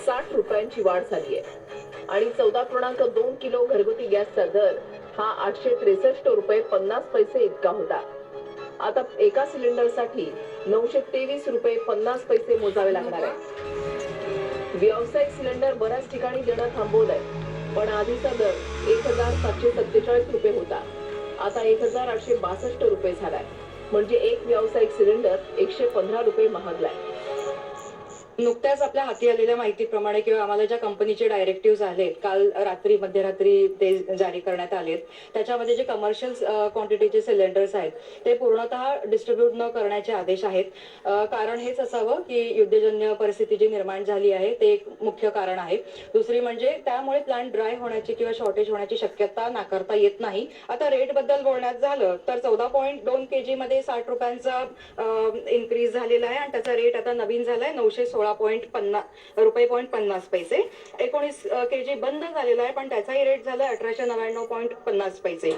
₹60 वाढ झाली आहे आणि 14.2 किलो घरगुती गॅसचा दर हा ₹863.50 इतका होता. आता एका सिलेंडरसाठी ₹923.50 मोजावे लागणार आहे. व्यावसायिक सिलेंडर बऱ्याच ठिकाणी देणं थांबवलंय, पण आधीचा दर ₹1747 होता. आता ₹1862 झालाय. म्हणजे एक व्यावसायिक सिलेंडर ₹115 महागलाय. नुकत्याच आपल्या हाती आलेल्या माहितीप्रमाणे किंवा आम्हाला ज्या कंपनीचे डायरेक्टिव्ह आलेत, काल रात्री मध्यरात्री ते जारी करण्यात आलेत. त्याच्यामध्ये जे कमर्शियल क्वांटिटीचे सिलेंडर्स आहेत ते पूर्णतः डिस्ट्रीब्यूट न करण्याचे आदेश आहेत. कारण हेच असावं की युद्धजन्य परिस्थिती जी निर्माण झाली आहे ते एक मुख्य कारण आहे. दुसरी म्हणजे त्यामुळे प्लांट ड्राय होण्याची किंवा शॉर्टेज होण्याची शक्यता नाकारता येत नाही. आता रेट बद्दल बोलण्यात झालं तर 14.2 kg मध्ये ₹60 इन्क्रीज झालेला आहे आणि त्याचा रेट आता नवीन झालाय ₹916.50. 19 kg बंद झालेला आहे पण त्याचाही रेट झालाय ₹1899.50.